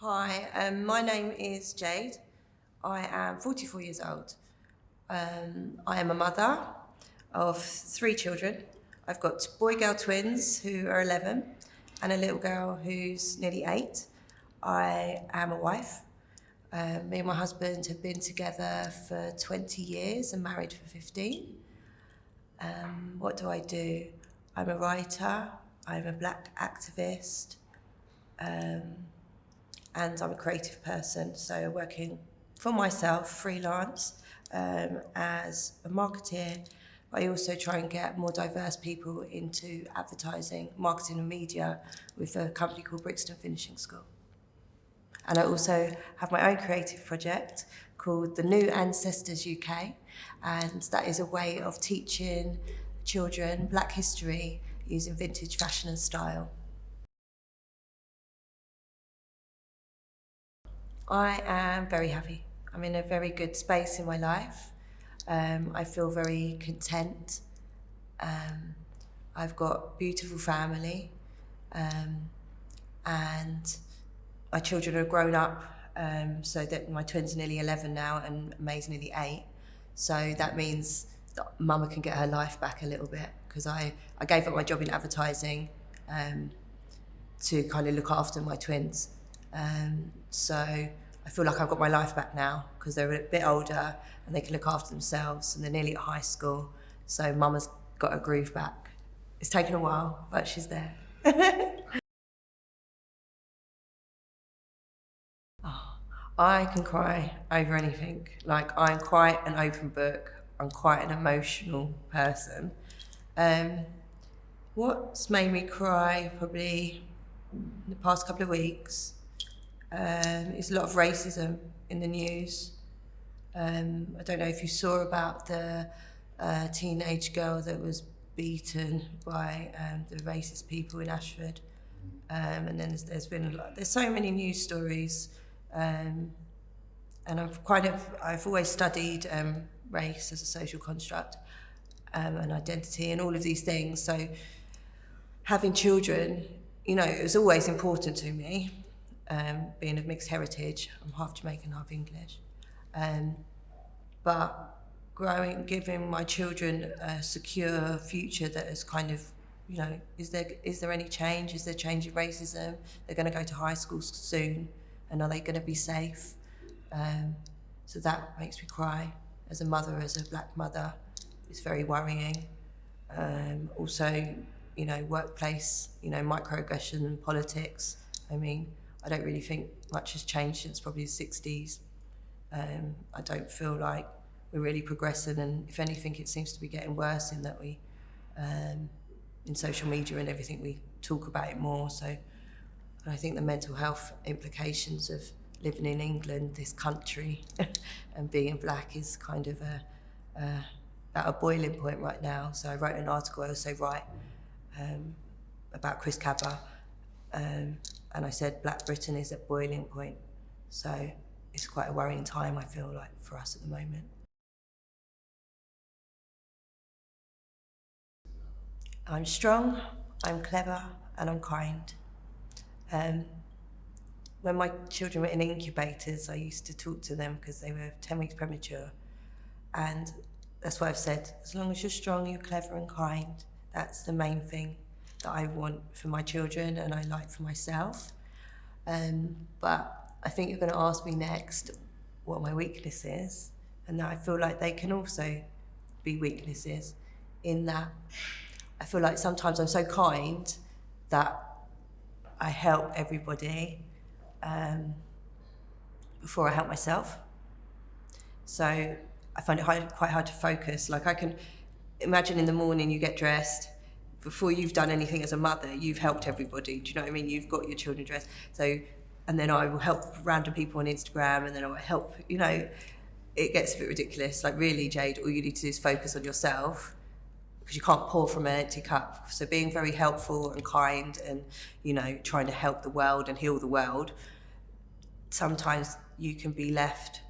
Hi, my name is Jade. I am 44 years old. I am a mother of 3 children. I've got boy-girl twins who are 11 and a little girl who's nearly 8. I am a wife. Me and my husband have been together for 20 years and married for 15. What do I do? I'm a writer, I'm a black activist, and I'm a creative person, so working for myself, freelance, as a marketeer. I also try and get more diverse people into advertising, marketing and media with a company called Brixton Finishing School. And I also have my own creative project called the New Ancestors UK, and that is a way of teaching children Black history using vintage fashion and style. I am very happy. I'm in a very good space in my life. I feel very content. I've got a beautiful family, and my children are grown up, so that my twins are nearly 11 now and May's nearly 8. So that means that Mama can get her life back a little bit, because I gave up my job in advertising to kind of look after my twins. So I feel like I've got my life back now because they're a bit older and they can look after themselves and they're nearly at high school. So Mama's got her groove back. It's taken a while, but she's there. I can cry over anything. Like, I'm quite an open book. I'm quite an emotional person. What's made me cry probably in the past couple of weeks is a lot of racism in the news. I don't know if you saw about the teenage girl that was beaten by the racist people in Ashford. And then there's so many news stories. And I've always studied race as a social construct and identity and all of these things. So having children, it was always important to me, being of mixed heritage. I'm half Jamaican, half English. But giving my children a secure future that is kind of, is there any change? Is there change in racism? They're going to go to high school soon, and are they going to be safe? So that makes me cry. As a mother, as a black mother, it's very worrying. Also, workplace, microaggression and politics. I mean, I don't really think much has changed since probably the 60s. I don't feel like we're really progressing, and if anything, it seems to be getting worse in that we, in social media and everything, we talk about it more. So I think the mental health implications of living in England, this country, and being black is kind of at a boiling point right now. So I wrote an article, I also write about Chris Cabba, and I said Black Britain is at boiling point. So it's quite a worrying time, I feel like, for us at the moment. I'm strong, I'm clever, and I'm kind. When my children were in incubators, I used to talk to them because they were 10 weeks premature. And that's what I've said. As long as you're strong, you're clever and kind, that's the main thing that I want for my children and I like for myself. But I think you're going to ask me next what my weakness is, and that I feel like they can also be weaknesses, in that I feel like sometimes I'm so kind that I help everybody before I help myself. So I find it quite hard to focus. Like, I can imagine in the morning you get dressed, before you've done anything as a mother, you've helped everybody. Do you know what I mean? You've got your children dressed. So, and then I will help random people on Instagram, and then I will help, it gets a bit ridiculous. Like, really, Jade, all you need to do is focus on yourself, because you can't pour from an empty cup. So being very helpful and kind and, trying to help the world and heal the world, sometimes you can be left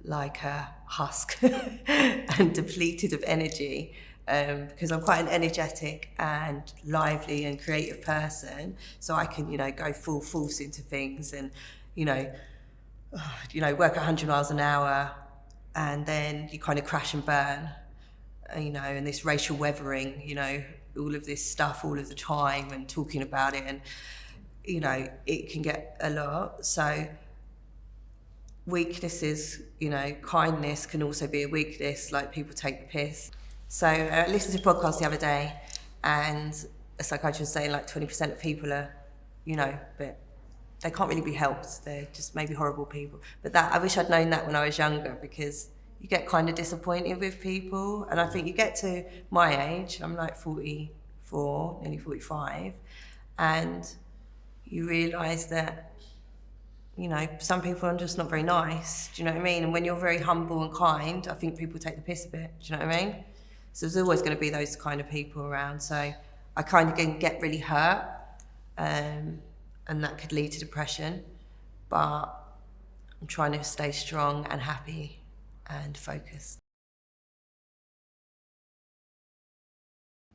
like a husk and depleted of energy, because I'm quite an energetic and lively and creative person, so I can, go full force into things and, you know, work at 100 miles an hour, and then you kind of crash and burn, and this racial weathering, all of this stuff all of the time and talking about it, and, it can get a lot. So weaknesses, kindness can also be a weakness, like people take the piss. So I listened to a podcast the other day, and a psychiatrist was saying like 20% of people are, but they can't really be helped. They're just maybe horrible people. But I wish I'd known that when I was younger, because you get kind of disappointed with people. And I think you get to my age, I'm like 44, nearly 45, and you realise that, some people are just not very nice. Do you know what I mean? And when you're very humble and kind, I think people take the piss a bit. Do you know what I mean? So there's always going to be those kind of people around. So I kind of can get really hurt, and that could lead to depression. But I'm trying to stay strong and happy and focused.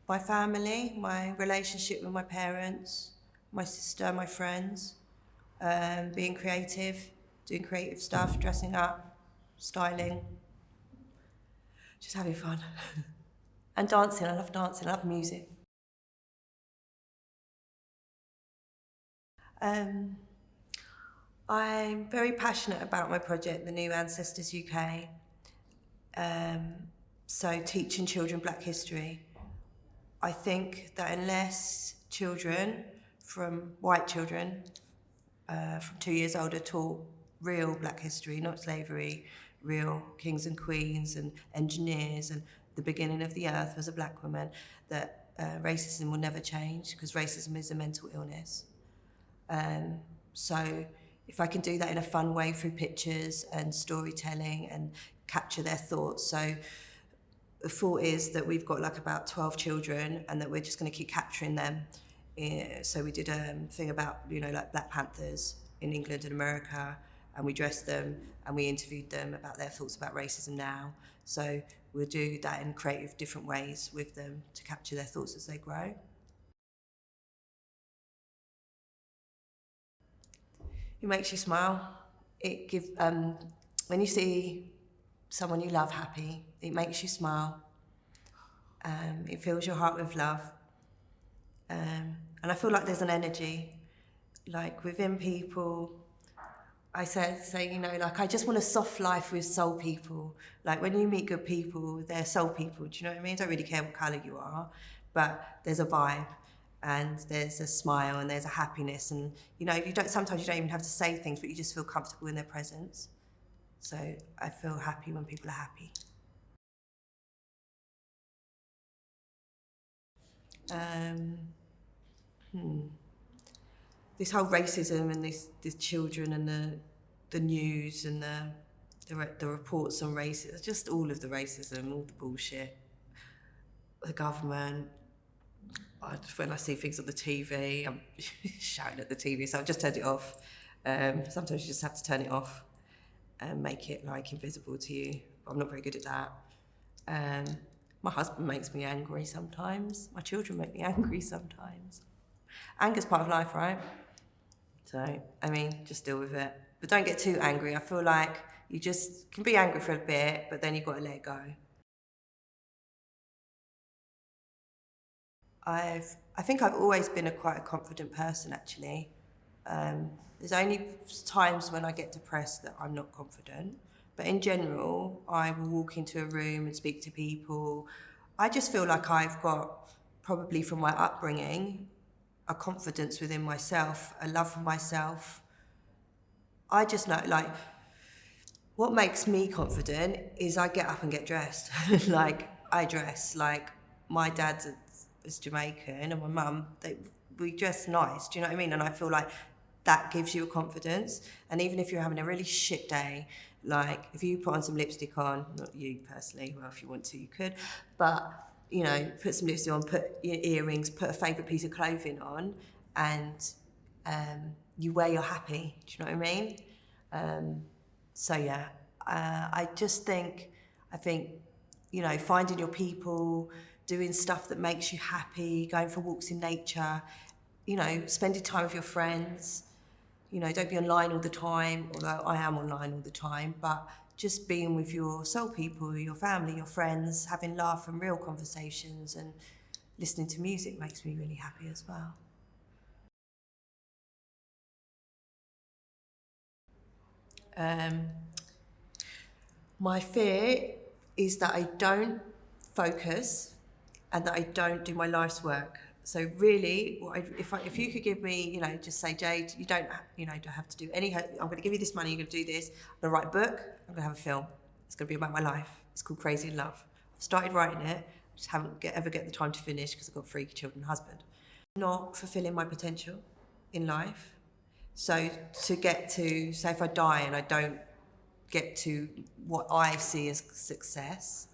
My family, my relationship with my parents, my sister, my friends, being creative, doing creative stuff, dressing up, styling, just having fun. And dancing, I love dancing, I love music. I'm very passionate about my project, the New Ancestors UK. So teaching children Black history. I think that unless white children, from 2 years old, are taught real Black history, not slavery, real kings and queens and engineers, and the beginning of the earth was a Black woman, that racism will never change, because racism is a mental illness. So if I can do that in a fun way through pictures and storytelling and capture their thoughts. So the thought is that we've got like about 12 children, and that we're just going to keep capturing them. So we did a thing about, like Black Panthers in England and America, and we dressed them and we interviewed them about their thoughts about racism now. So we'll do that in creative different ways with them to capture their thoughts as they grow. It makes you smile. When you see someone you love happy, it makes you smile. It fills your heart with love. And I feel like there's an energy, like within people. I say, like, I just want a soft life with soul people. Like when you meet good people, they're soul people. Do you know what I mean? I don't really care what colour you are, but there's a vibe, and there's a smile, and there's a happiness, and sometimes you don't even have to say things, but you just feel comfortable in their presence. So I feel happy when people are happy. This whole racism and the children and the news and the reports on racism, just all of the racism, all the bullshit, the government. When I see things on the TV, I'm shouting at the TV, so I've just turned it off. Sometimes you just have to turn it off and make it like invisible to you. I'm not very good at that. My husband makes me angry sometimes. My children make me angry sometimes. Anger's part of life, right? So, just deal with it. But don't get too angry. I feel like you just can be angry for a bit, but then you've got to let it go. I think I've always been quite a confident person, actually. There's only times when I get depressed that I'm not confident. But in general, I will walk into a room and speak to people. I just feel like I've got, probably from my upbringing, a confidence within myself, a love for myself. I just know, like, what makes me confident is I get up and get dressed. Like, I dress. Like, my dad's is Jamaican, and my mum, we dress nice, do you know what I mean? And I feel like that gives you a confidence. And even if you're having a really shit day, like if you put on some lipstick on, not you personally, well, if you want to, you could, but put some lipstick on, put your earrings, put a favourite piece of clothing on, and you wear your happy, do you know what I mean? So yeah, I think, finding your people, doing stuff that makes you happy, going for walks in nature, spending time with your friends, You know, don't be online all the time, although I am online all the time, but just being with your soul people, your family, your friends, having laugh and real conversations and listening to music makes me really happy as well. My fear is that I don't focus and that I don't do my life's work. So really, if you could give me, you know, just say, Jade, you don't have to do any. I'm going to give you this money. You're going to do this. I'm going to write a book. I'm going to have a film. It's going to be about my life. It's called Crazy in Love. I've started writing it. I just haven't ever get the time to finish because I've got 3 children and a husband. Not fulfilling my potential in life. So to get to, say, if I die and I don't get to what I see as success.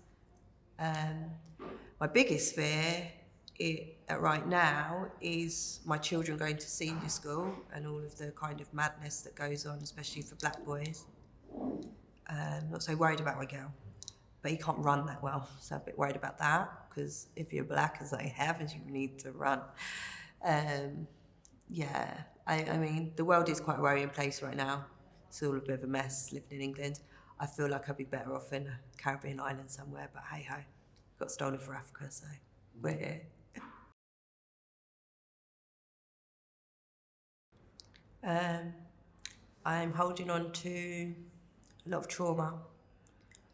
My biggest fear right now is my children going to senior school and all of the kind of madness that goes on, especially for black boys. Not so worried about my girl, but he can't run that well, so I'm a bit worried about that, because if you're black, as I have, you need to run. Yeah, I mean, the world is quite a worrying place right now. It's all a bit of a mess living in England. I feel like I'd be better off in a Caribbean island somewhere, but hey ho, got stolen for Africa, so we're here. I'm holding on to a lot of trauma.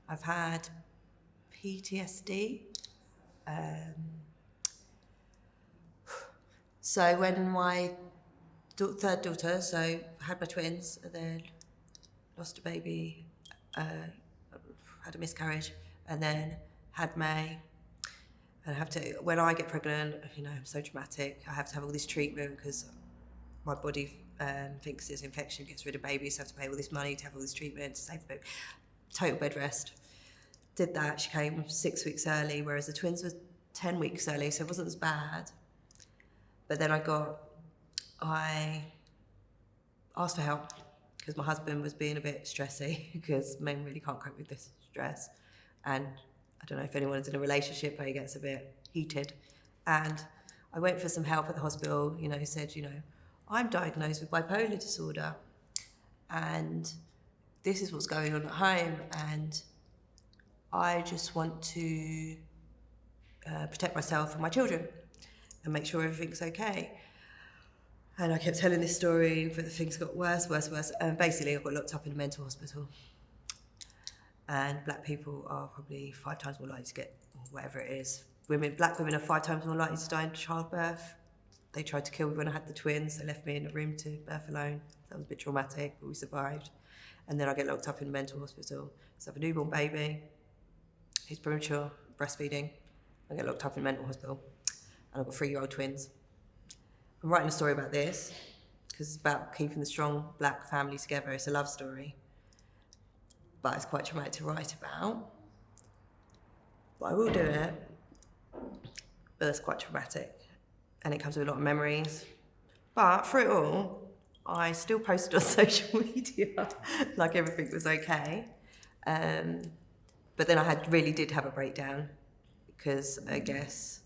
I've had PTSD. So when my third daughter, so I had my twins, and then lost a baby, had a miscarriage, and then had May. And when I get pregnant, you know, I'm so dramatic. I have to have all this treatment because my body thinks there's infection, gets rid of babies, so I have to pay all this money to have all this treatment to save baby. Total bed rest. Did that. She came 6 weeks early, whereas the twins were 10 weeks early, so it wasn't as bad. But then I asked for help because my husband was being a bit stressy because men really can't cope with this stress. And I don't know if anyone's in a relationship where he gets a bit heated. And I went for some help at the hospital, you know, said, you know, I'm diagnosed with bipolar disorder and this is what's going on at home, and I just want to protect myself and my children and make sure everything's okay. And I kept telling this story, but things got worse. And basically, I got locked up in a mental hospital. And black people are probably 5 times more likely to get whatever it is. Black women are 5 times more likely to die in childbirth. They tried to kill me when I had the twins. They left me in a room to birth alone. That was a bit traumatic, but we survived. And then I get locked up in a mental hospital. So I have a newborn baby. He's premature, breastfeeding. I get locked up in a mental hospital. And I've got 3-year-old twins. I'm writing a story about this because it's about keeping the strong black family together. It's a love story, but it's quite traumatic to write about. But I will do it, but it's quite traumatic. And it comes with a lot of memories. But through it all, I still posted on social media like everything was okay. But then I really did have a breakdown because I guess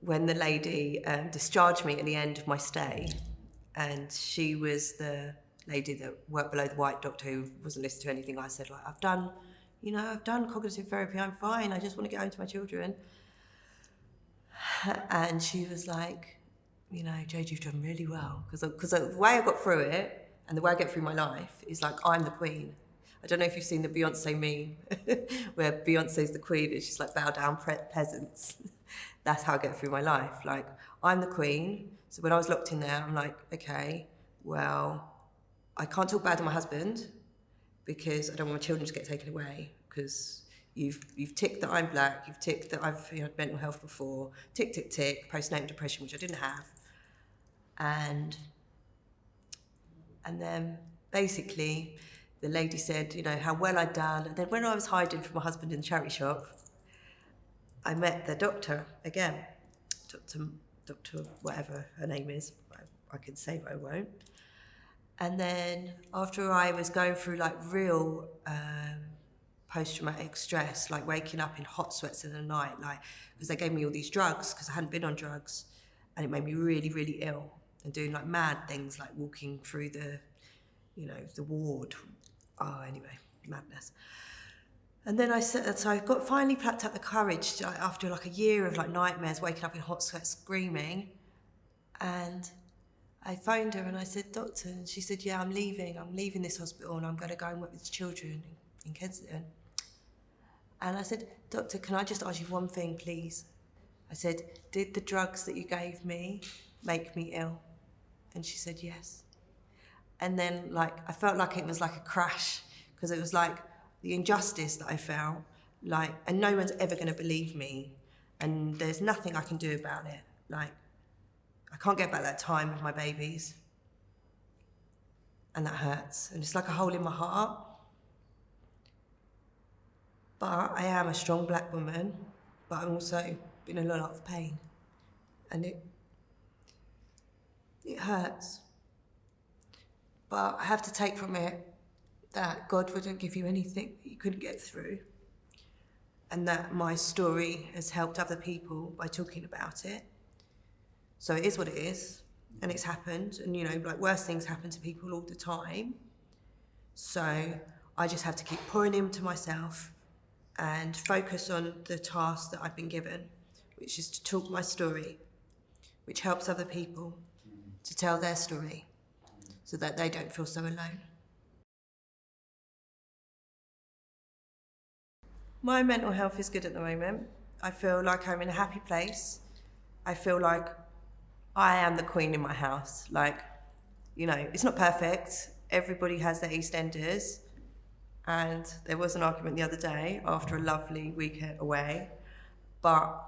when the lady discharged me at the end of my stay, and she was the lady that worked below the white doctor who wasn't listening to anything I said, like, I've done cognitive therapy, I'm fine, I just want to get home to my children. And she was like, you know, Jade, you've done really well. Because the way I got through it, and the way I get through my life, is like, I'm the queen. I don't know if you've seen the Beyonce meme, where Beyonce's the queen and she's like, bow down peasants. That's how I get through my life. Like, I'm the queen. So when I was locked in there, I'm like, okay, well, I can't talk bad to my husband because I don't want my children to get taken away, because you've ticked that I'm black, you've ticked that I've had mental health before, tick, postnatal depression, which I didn't have. And then basically the lady said, you know, how well I'd done. And then when I was hiding from my husband in the charity shop, I met the doctor again, Dr. whatever her name is, I can say but I won't. And then after I was going through like real post-traumatic stress, like waking up in hot sweats in the night, like, because they gave me all these drugs because I hadn't been on drugs, and it made me really, really ill. and doing like mad things, like walking through the, the ward. Oh, anyway, madness. And then so I got finally plucked up the courage after like a year of like nightmares, waking up in hot sweats, screaming. And I phoned her and I said, "Doctor," and she said, "Yeah, I'm leaving this hospital and I'm going to go and work with children in Kensington." And I said, "Doctor, can I just ask you one thing, please?" I said, "Did the drugs that you gave me make me ill?" And she said, "Yes." And then I felt like it was like a crash, because it was like the injustice that I felt, and no one's ever going to believe me, and there's nothing I can do about it. I can't get back that time with my babies, and that hurts, and it's like a hole in my heart. But I am a strong black woman, but I'm also in a lot of pain, and it hurts. But I have to take from it that God wouldn't give you anything that you couldn't get through, and that my story has helped other people by talking about it. So it is what it is, and it's happened, and worse things happen to people all the time. So I just have to keep pouring into myself and focus on the task that I've been given, which is to talk my story, which helps other people to tell their story so that they don't feel so alone. My mental health is good at the moment. I feel like I'm in a happy place. I feel like I am the queen in my house. It's not perfect. Everybody has their EastEnders. And there was an argument the other day after a lovely week away, but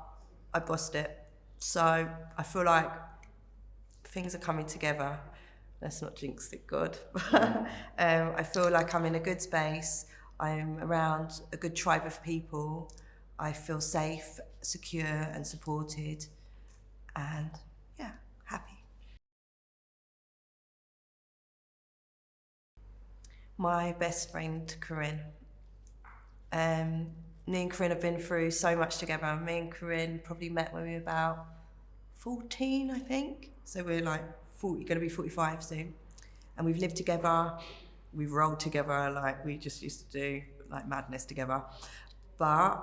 I bossed it. So I feel like things are coming together. Let's not jinx it, God. I feel like I'm in a good space. I'm around a good tribe of people. I feel safe, secure and supported, and yeah, happy. My best friend, Corinne. Me and Corinne have been through so much together. Me and Corinne probably met when we were about 14, I think. So we're like 40, going to be 45 soon. And we've lived together, we've rolled together, we just used to do madness together. But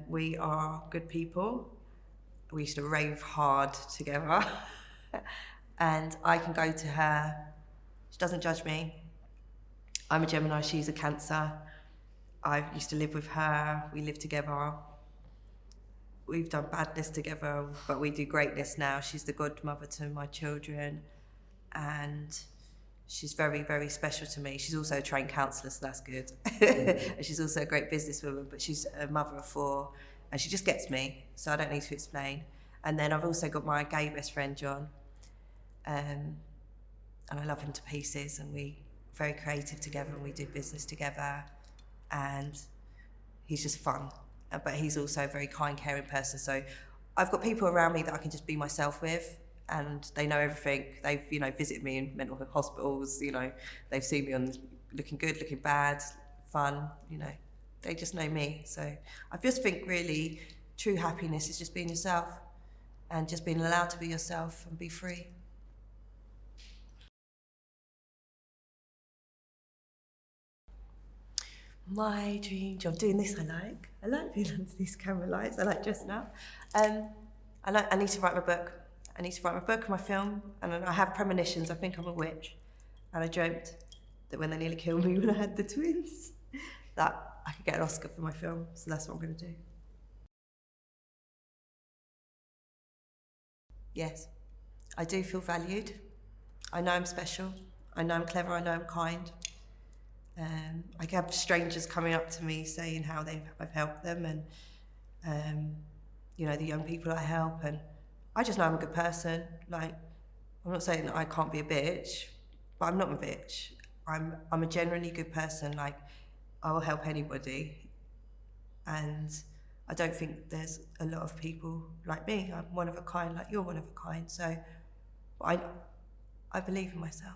we are good people. We used to rave hard together. And I can go to her, she doesn't judge me. I'm a Gemini, she's a Cancer. I used to live with her, we live together. We've done badness together, but we do greatness now. She's the godmother to my children, and she's very, very special to me. She's also a trained counsellor, so that's good. And she's also a great businesswoman, but she's a mother of 4, and she just gets me, so I don't need to explain. And then I've also got my gay best friend, John, and I love him to pieces, and we're very creative together, and we do business together, and he's just fun. But he's also a very kind, caring person. So I've got people around me that I can just be myself with, and they know everything. They've, visited me in mental hospitals, they've seen me on looking good, looking bad, fun, they just know me. So I just think really true happiness is just being yourself and just being allowed to be yourself and be free. My dream job, doing this I like being under these camera lights, I like dressing up. I need to write my book. I need to write my book and my film, and I have premonitions, I think I'm a witch. And I dreamt that when they nearly killed me when I had the twins, that I could get an Oscar for my film, so that's what I'm gonna do. Yes, I do feel valued. I know I'm special, I know I'm clever, I know I'm kind. I have strangers coming up to me saying how I've helped them, and the young people I help, and I just know I'm a good person. I'm not saying that I can't be a bitch, but I'm not a bitch. I'm a genuinely good person. I will help anybody, and I don't think there's a lot of people like me. I'm one of a kind, like you're one of a kind. So I believe in myself.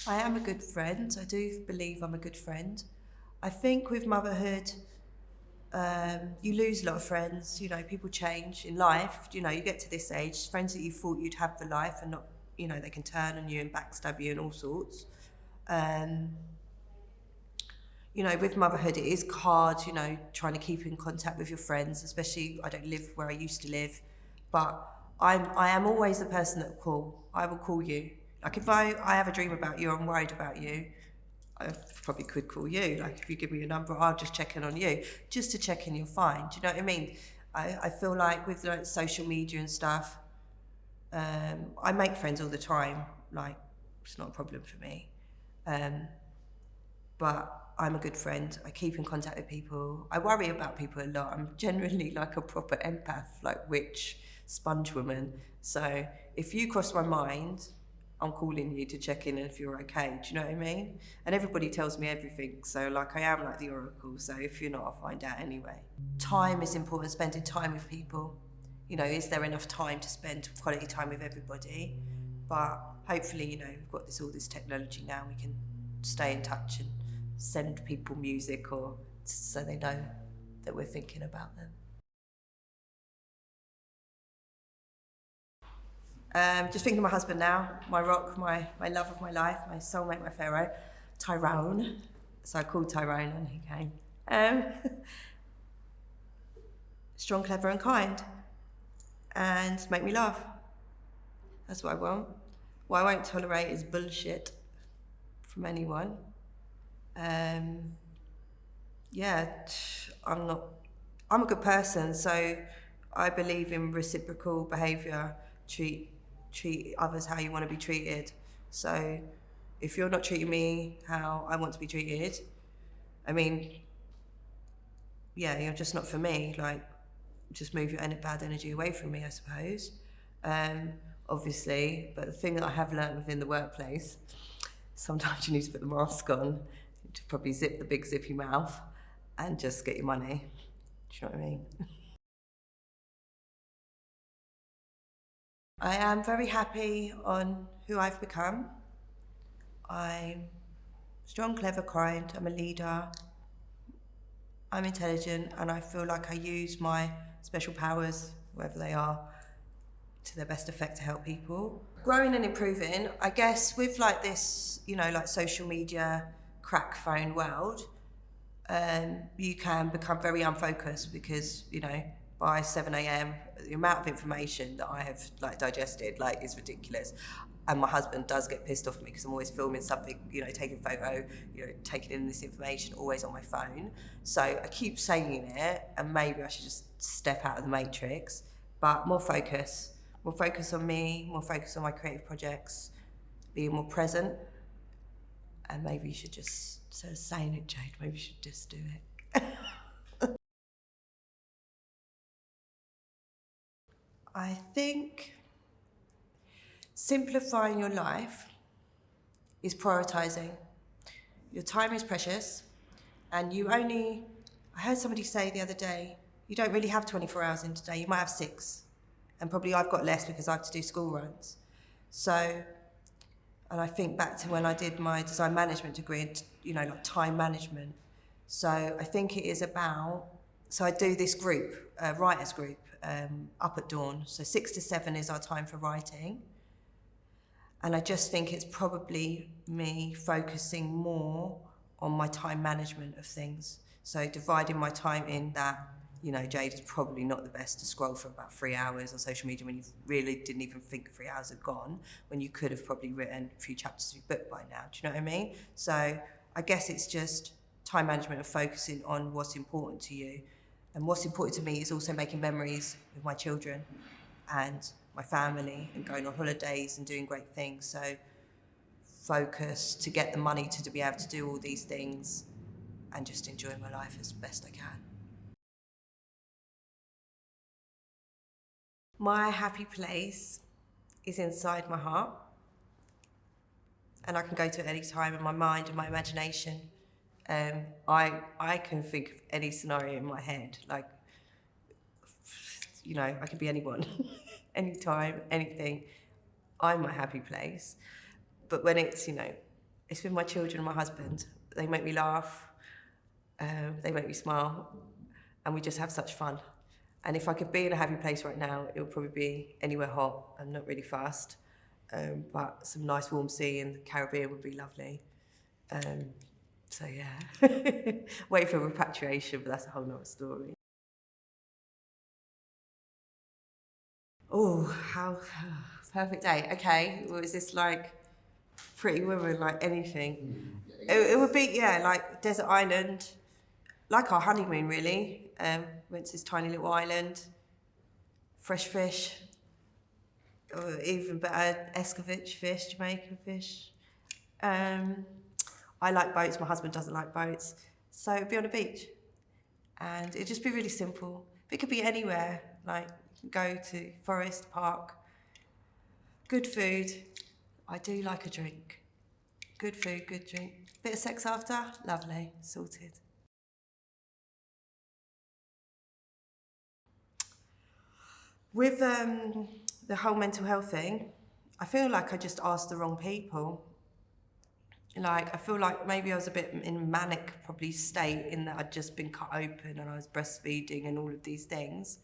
I am a good friend. I do believe I'm a good friend. I think with motherhood, You lose a lot of friends, you know, people change in life, you know, you get to this age, friends that you thought you'd have for life and not, you know, they can turn on you and backstab you and all sorts. Um, you know, with motherhood, it is hard, you know, trying to keep in contact with your friends, especially I don't live where I used to live, but I am always the person that will call. I will call you. Like if I have a dream about you, I'm worried about you, I probably could call you. Like if you give me your number, I'll just check in on you, just to check in you're fine. Do you know what I mean? I feel like with like social media and stuff, I make friends all the time. Like it's not a problem for me. Um, but I'm a good friend. I keep in contact with people. I worry about people a lot. I'm generally like a proper empath, like witch, sponge woman. So if you cross my mind, I'm calling you to check in if you're okay. Do you know what I mean? And everybody tells me everything. So like I am like the oracle. So if you're not, I'll find out anyway. Time is important, spending time with people. You know, is there enough time to spend quality time with everybody? But hopefully, you know, we've got all this technology now, we can stay in touch and send people music or so they know that we're thinking about them. Just thinking of my husband now, my rock, my love of my life, my soulmate, my pharaoh, Tyrone. So I called Tyrone and he came. Strong, clever and kind. And make me laugh. That's what I want. What I won't tolerate is bullshit from anyone. Yeah, I'm a good person, so I believe in reciprocal behaviour. Treat others how you want to be treated. So if you're not treating me how I want to be treated, I mean, yeah, you're just not for me. Like, just move your bad energy away from me, I suppose. Obviously, but the thing that I have learned within the workplace, sometimes you need to put the mask on to probably zip the big zippy mouth and just get your money. Do you know what I mean? I am very happy on who I've become. I'm strong, clever, kind. I'm a leader. I'm intelligent, and I feel like I use my special powers, wherever they are, to their best effect to help people. Growing and improving, I guess, with like this, you know, like social media, crack phone world, you can become very unfocused because, you know, by 7 a.m, the amount of information that I have like digested like is ridiculous. And my husband does get pissed off at me because I'm always filming something, you know, taking a photo, you know, taking in this information, always on my phone. So I keep saying it, and maybe I should just step out of the matrix, but more focus on me, more focus on my creative projects, being more present. And maybe you should just, instead of saying it, Jade, maybe you should just do it. I think simplifying your life is prioritising. Your time is precious, and I heard somebody say the other day, you don't really have 24 hours in today, you might have 6. And probably I've got less because I have to do school runs. So, and I think back to when I did my design management degree, you know, like time management. So I think it is about, so I do this group, writers group, up at dawn. So 6 to 7 is our time for writing. And I just think it's probably me focusing more on my time management of things. So dividing my time in that, you know, Jade is probably not the best to scroll for about 3 hours on social media when you really didn't even think 3 hours had gone, when you could have probably written a few chapters of your book by now. Do you know what I mean? So I guess it's just time management and focusing on what's important to you. And what's important to me is also making memories with my children and my family and going on holidays and doing great things. So focus to get the money to be able to do all these things and just enjoy my life as best I can. My happy place is inside my heart, and I can go to it any time in my mind and my imagination. I can think of any scenario in my head, like, you know, I could be anyone, anytime, anything. I'm my happy place. But when it's, you know, it's with my children and my husband, they make me laugh, they make me smile, and we just have such fun. And if I could be in a happy place right now, it would probably be anywhere hot. I'm not really fast, but some nice warm sea in the Caribbean would be lovely. So yeah, wait for repatriation, but that's a whole nother story. Oh, how perfect day. Okay, well, is this like Pretty Woman, like anything? It would be, yeah, like desert island, like our honeymoon really. Went to this tiny little island, fresh fish, or even better, escovitch fish, Jamaican fish. I like boats, my husband doesn't like boats. So it'd be on a beach. And it'd just be really simple. It could be anywhere, like go to forest, park, good food. I do like a drink. Good food, good drink. Bit of sex after, lovely, sorted. With the whole mental health thing, I feel like I just asked the wrong people. Like, I feel like maybe I was a bit in manic probably state in that I'd just been cut open and I was breastfeeding and all of these things.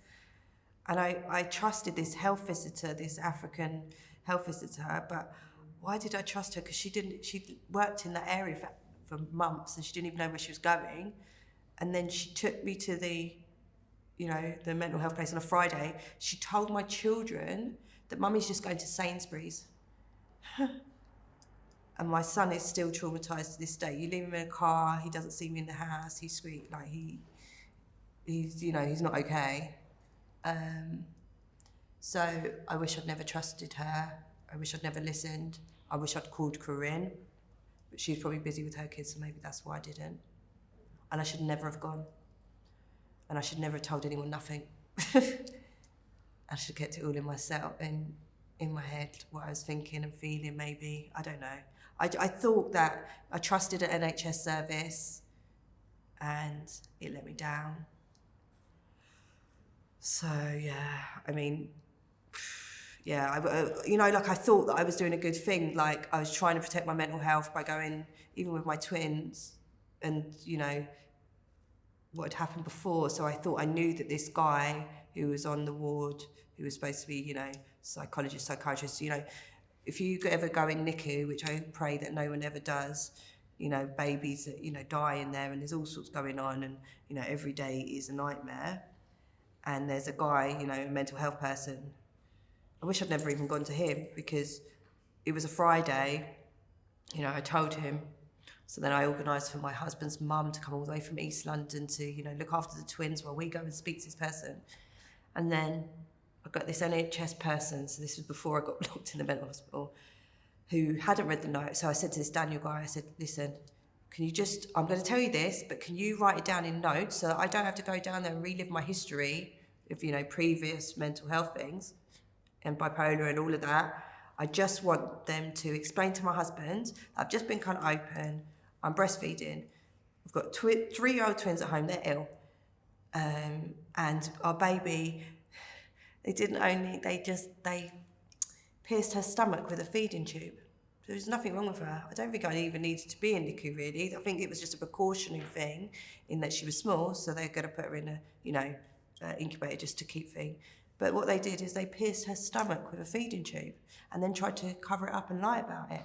And I trusted this health visitor, this African health visitor, but why did I trust her? Because she worked in that area for months and she didn't even know where she was going. And then she took me to the mental health place on a Friday. She told my children that mummy's just going to Sainsbury's. And my son is still traumatised to this day. You leave him in a car, he doesn't see me in the house, he's sweet, like he's not okay. So I wish I'd never trusted her. I wish I'd never listened. I wish I'd called Corinne, but she's probably busy with her kids, so maybe that's why I didn't. And I should never have gone. And I should never have told anyone nothing. I should have kept it all in myself, in my head, what I was thinking and feeling maybe, I don't know. I thought that I trusted an NHS service and it let me down. So yeah, I mean, yeah, I thought that I was doing a good thing. Like I was trying to protect my mental health by going, even with my twins and, what had happened before. So I thought I knew that this guy who was on the ward, who was supposed to be, psychologist, psychiatrist, if you ever go in NICU, which I pray that no one ever does, babies that, die in there and there's all sorts going on and, every day is a nightmare. And there's a guy, a mental health person. I wish I'd never even gone to him because it was a Friday, I told him. So then I organised for my husband's mum to come all the way from East London to, look after the twins while we go and speak to this person. And then I got this NHS person, so this was before I got locked in the mental hospital, who hadn't read the note. So I said to this Daniel guy, I said, listen, I'm going to tell you this, but can you write it down in notes so that I don't have to go down there and relive my history of, previous mental health things and bipolar and all of that. I just want them to explain to my husband, I've just been kind of open, I'm breastfeeding, I've got 3-year-old twins at home, they're ill, and our baby, they pierced her stomach with a feeding tube. There was nothing wrong with her. I don't think I even needed to be in NICU really. I think it was just a precautionary thing in that she was small, so they're going to put her in a, incubator just to keep feeding. But what they did is they pierced her stomach with a feeding tube and then tried to cover it up and lie about it.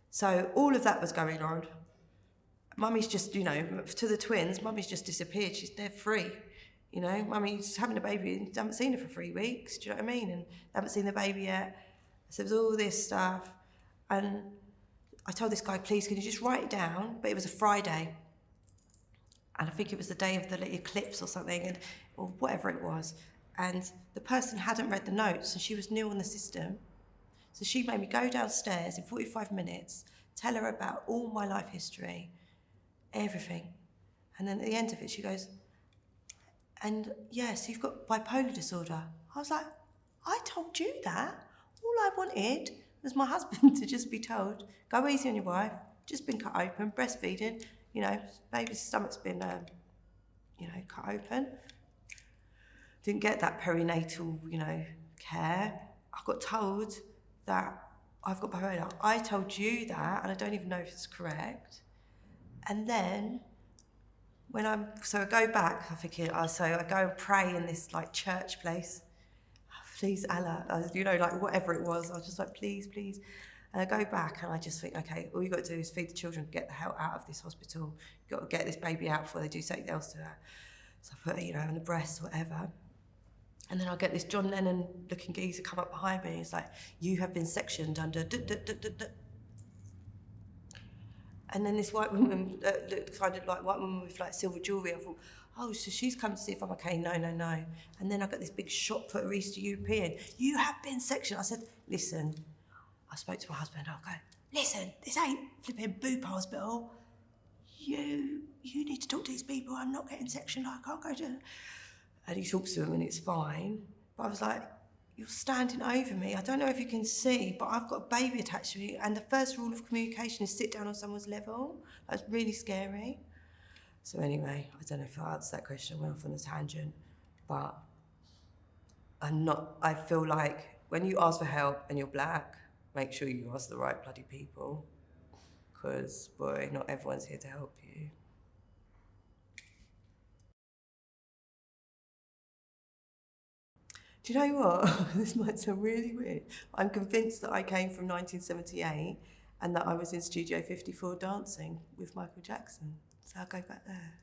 So all of that was going on. Mummy's just, to the twins, mummy's just disappeared. They're free. Mummy's having a baby, haven't seen her for 3 weeks, do you know what I mean? And haven't seen the baby yet. So there's all this stuff. And I told this guy, please, can you just write it down? But it was a Friday. And I think it was the day of the eclipse or something, or whatever it was. And the person hadn't read the notes, and she was new on the system. So she made me go downstairs in 45 minutes, tell her about all my life history, everything. And then at the end of it, she goes, and yes, you've got bipolar disorder. I was like, I told you that. All I wanted was my husband to just be told, go easy on your wife, just been cut open, breastfeeding, baby's stomach's been, cut open. Didn't get that perinatal, care. I got told that I've got bipolar. I told you that, and I don't even know if it's correct. And then So I go back, I'm thinking, so I go and pray in this like church place. Please, Allah, like whatever it was, I was just like, please, please. And I go back and I just think, okay, all you got to do is feed the children, get the hell out of this hospital. You got to get this baby out before they do something else to her. So I put her, in the breast, whatever. And then I get this John Lennon looking geezer come up behind me. It's like, you have been sectioned under. And then this white woman looked kind of like white woman with like silver jewellery. I thought, oh, so she's come to see if I'm okay. No. And then I got this big shot put East European. You have been sectioned. I said, listen. I spoke to my husband. I go, listen, this ain't flipping Boop Hospital. You need to talk to these people. I'm not getting sectioned. I can't go to. And he talks to them and it's fine. But I was like, you're standing over me. I don't know if you can see, but I've got a baby attached to me. And the first rule of communication is sit down on someone's level. That's really scary. So anyway, I don't know if I answered that question. I went off on a tangent. But I feel like when you ask for help and you're black, make sure you ask the right bloody people. Because, boy, not everyone's here to help you. Do you know what? This might sound really weird. I'm convinced that I came from 1978 and that I was in Studio 54 dancing with Michael Jackson. So I'll go back there.